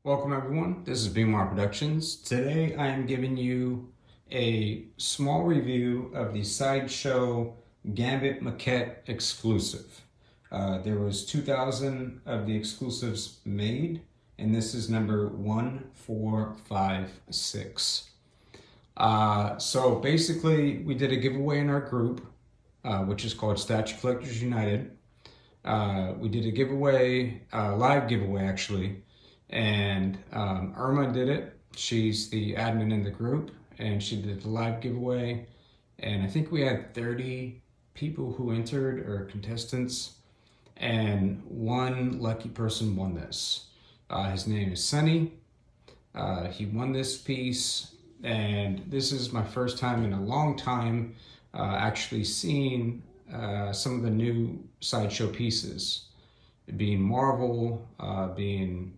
Welcome everyone, this is BMR Productions. Today I am giving you a small review of the Sideshow Gambit Maquette exclusive. There was 2,000 of the exclusives made, and this is number 1456. So basically we did a giveaway in our group, which is called Statue Collectors United. We did a giveaway, live giveaway actually, and Irma did it. She's the admin in the group, and she did the live giveaway. And I think we had 30 people who entered, or contestants, and one lucky person won this. His name is Sunny. He won this piece, and this is my first time in a long time actually seeing some of the new Sideshow pieces, being Marvel, being,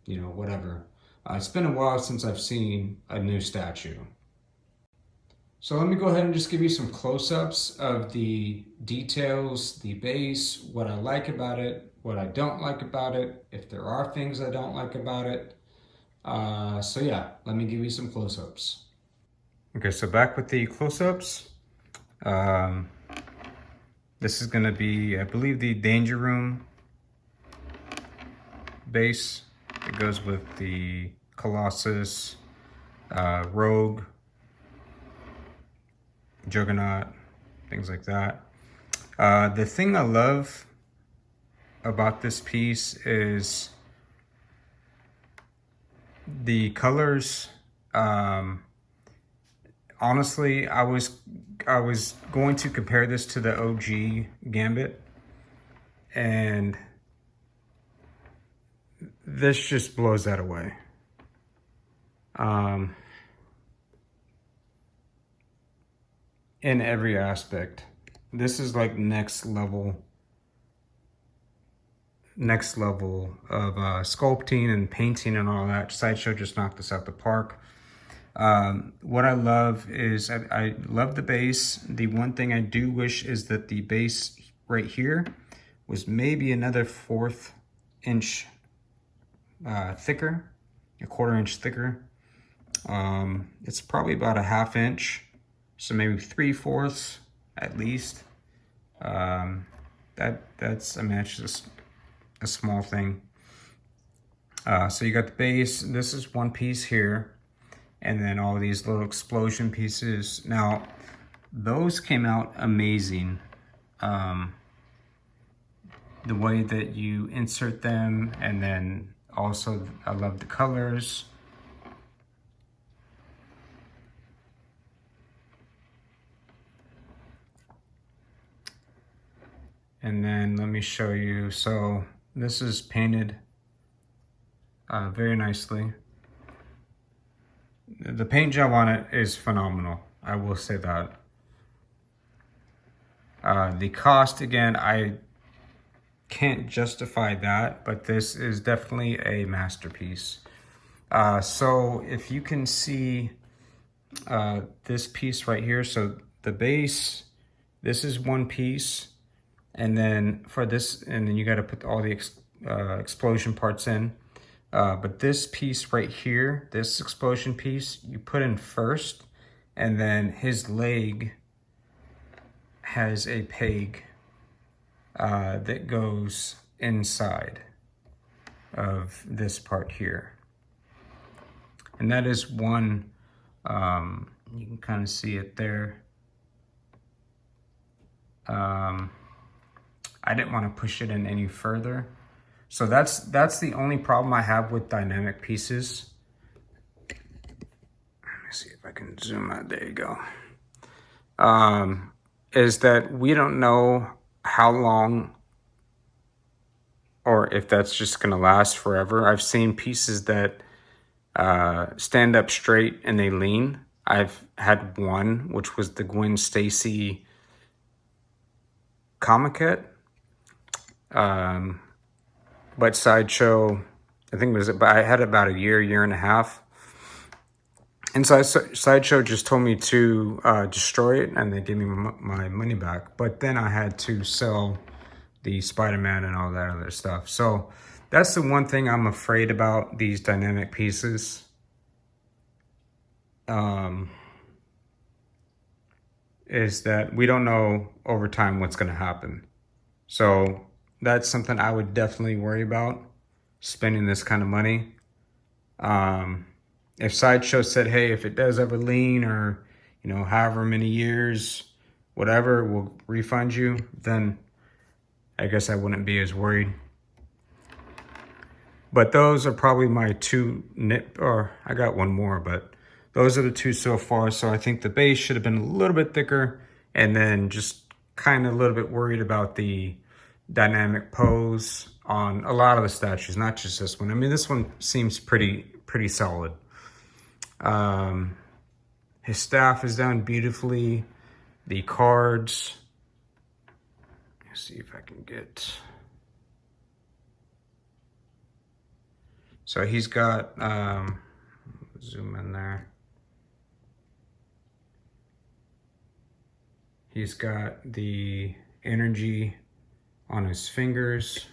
whatever. It's been a while since I've seen a new statue. So let me go ahead and just give you some close-ups of the details, the base, what I like about it, what I don't like about it, if there are things I don't like about it. So yeah, let me give you some close-ups. Okay, so back with the close-ups. This is gonna be, I believe, the Danger Room base. It goes with the Colossus, Rogue, Juggernaut, things like that. The thing I love about this piece is the colors. Honestly, I was going to compare this to the OG Gambit, and this just blows that away. In every aspect, this is like next level of sculpting and painting and all that. Sideshow just knocked this out the park. What I love is I love the base. The one thing I do wish is that the base right here was maybe another 1/4 inch thicker, a 1/4 inch thicker. It's probably about a 1/2 inch, so maybe 3/4 at least. That's, I mean, it's just a small thing. So you got the base. This is one piece here, and then all these little explosion pieces. Now, those came out amazing. The way that you insert them, and then also I love the colors. And then let me show you. So this is painted very nicely. The paint job on it is phenomenal, I will say that. The cost, again, I can't justify that, but this is definitely a masterpiece. So if you can see this piece right here, so the base, this is one piece, and then for this, and then you got to put all the explosion parts in. But this piece right here, this explosion piece, you put in first, and then his leg has a peg that goes inside of this part here. And that is one, you can kind of see it there. I didn't want to push it in any further. So that's the only problem I have with dynamic pieces. Let me see if I can zoom out. There you go. Is that we don't know how long, or if that's just going to last forever. I've seen pieces that stand up straight and they lean. I've had one, which was the Gwen Stacy Maquette. But Sideshow, I think I had about a year and a half. And so Sideshow just told me to destroy it, and they gave me my money back. But then I had to sell the Spider-Man and all that other stuff. So That's the one thing I'm afraid about these dynamic pieces. Is that we don't know over time what's going to happen. So that's something I would definitely worry about, spending this kind of money. If Sideshow said, hey, if it does ever lean or, you know, however many years, whatever, we'll refund you, then I guess I wouldn't be as worried. But those are probably my two or I got one more, but those are the two so far. So I think the base should have been a little bit thicker, and then just kind of a little bit worried about the dynamic pose on a lot of the statues, not just this one. I mean, this one seems pretty solid. His staff is done beautifully. The cards, let's see if I can get. So he's got, zoom in there. He's got the energy on his fingers.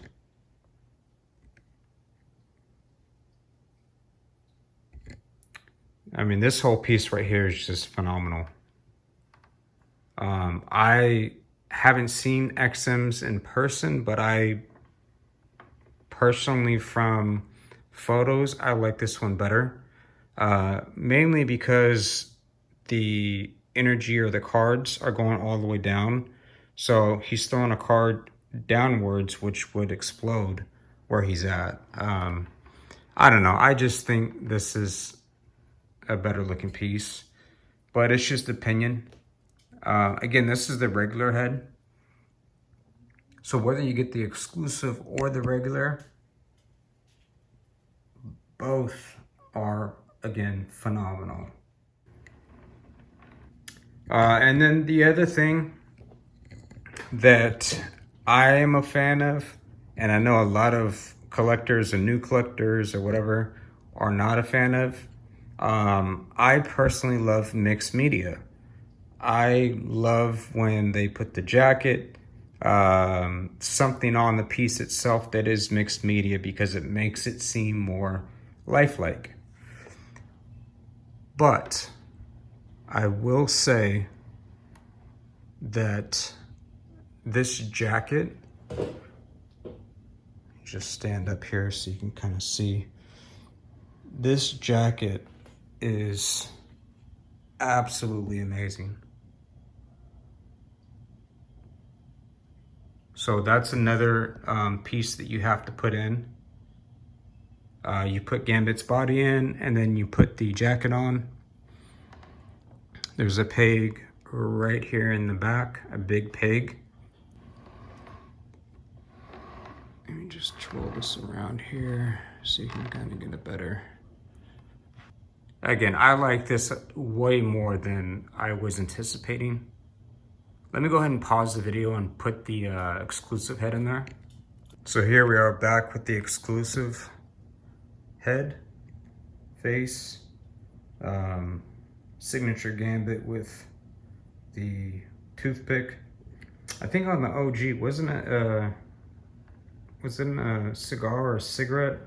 I mean, this whole piece right here is just phenomenal. I haven't seen XMs in person, but I personally, from photos, I like this one better. Mainly because the energy or the cards are going all the way down. So he's throwing a card downwards, which would explode where he's at. I don't know. I just think this is a better looking piece, but it's just opinion. Again, this is the regular head. So whether you get the exclusive or the regular, both are, again, phenomenal. And then the other thing that I am a fan of, and I know a lot of collectors and new collectors or whatever are not a fan of, I personally love mixed media. I love when they put the jacket, something on the piece itself that is mixed media, because it makes it seem more lifelike. But I will say that this jacket, just stand up here so you can kind of see, this jacket is absolutely amazing. So that's another piece that you have to put in. You put Gambit's body in, and then you put the jacket on. There's a peg right here in the back, a big peg. Let me just twirl this around here so you can kind of get a better. Again, I like this way more than I was anticipating. Let me go ahead and pause the video and put the exclusive head in there. So here we are back with the exclusive head, face, signature Gambit with the toothpick. I think on the OG, wasn't it a cigar or a cigarette?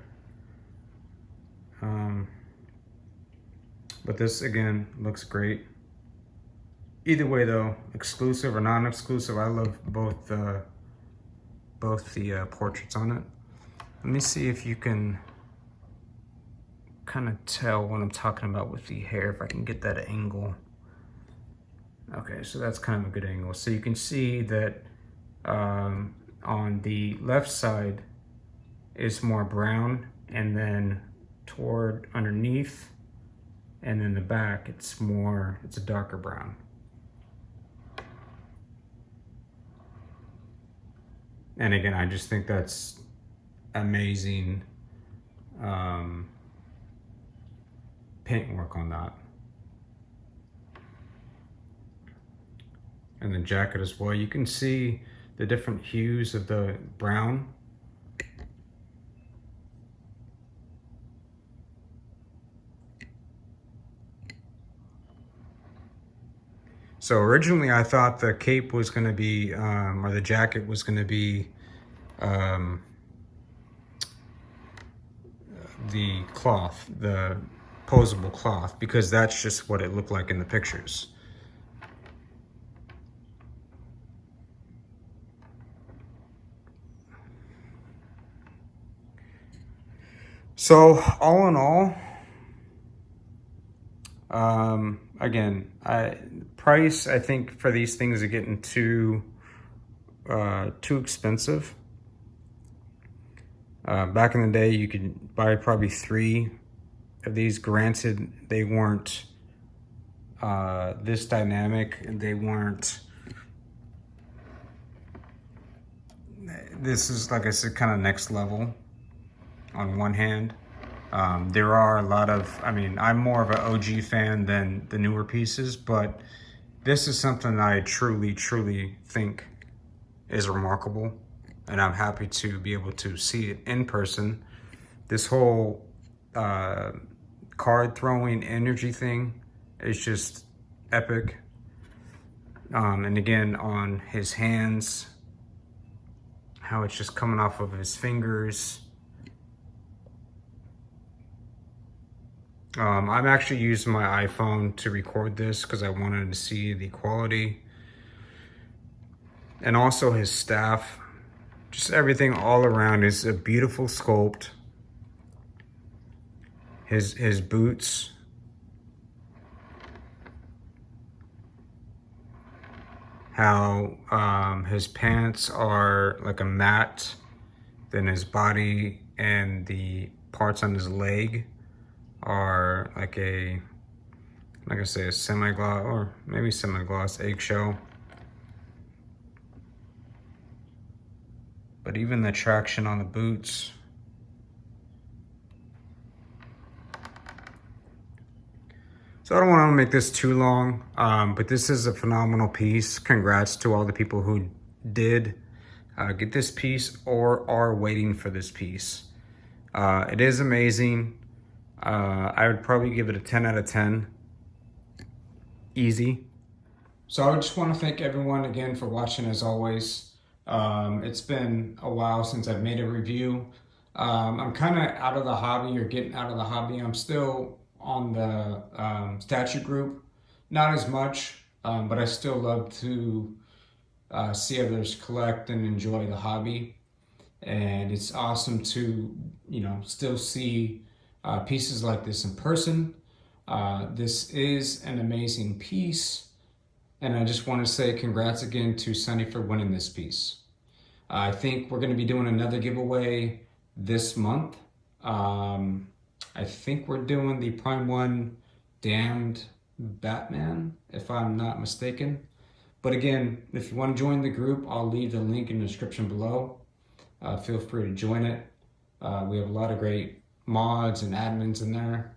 But this, again, looks great. Either way though, exclusive or non-exclusive, I love both the portraits on it. Let me see if you can kind of tell what I'm talking about with the hair, if I can get that angle. Okay, so that's kind of a good angle. So you can see that on the left side is more brown, and then toward underneath, and then the back, it's a darker brown. And again, I just think that's amazing paintwork on that. And the jacket as well. You can see the different hues of the brown. So originally I thought the cape was going to be, or the jacket was going to be the cloth, the posable cloth, because that's just what it looked like in the pictures. So all in all, again, price, I think for these things are getting too expensive. Back in the day, you could buy probably 3 of these. Granted, they weren't this dynamic. They weren't. This is, like I said, kind of next level on one hand. There are a lot of, I mean, I'm more of an OG fan than the newer pieces, but this is something I truly, truly think is remarkable. And I'm happy to be able to see it in person. This whole card throwing energy thing is just epic. And again, on his hands, how it's just coming off of his fingers. I'm actually using my iPhone to record this because I wanted to see the quality. And also his staff, just everything all around is a beautiful sculpt. His boots. How his pants are like a mat, then his body and the parts on his leg are like a, like I say, a semi-gloss or maybe semi-gloss eggshell. But even the traction on the boots. So I don't want to make this too long, but this is a phenomenal piece. Congrats to all the people who did get this piece or are waiting for this piece. It is amazing. I would probably give it a 10 out of 10. Easy. So I just want to thank everyone again for watching as always. It's been a while since I've made a review. I'm kind of out of the hobby, or getting out of the hobby. I'm still on the statue group. Not as much, but I still love to see others collect and enjoy the hobby. And it's awesome to, you know, still see pieces like this in person. This is an amazing piece. And I just want to say congrats again to Sunny for winning this piece. I think we're going to be doing another giveaway this month. I think we're doing the Prime 1 Damned Batman, if I'm not mistaken. But again, if you want to join the group, I'll leave the link in the description below. Feel free to join it. We have a lot of great mods and admins in there.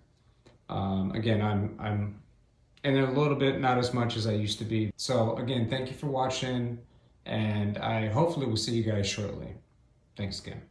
Again, I'm in it a little bit, not as much as I used to be. So again, thank you for watching, and I hopefully will see you guys shortly. Thanks again.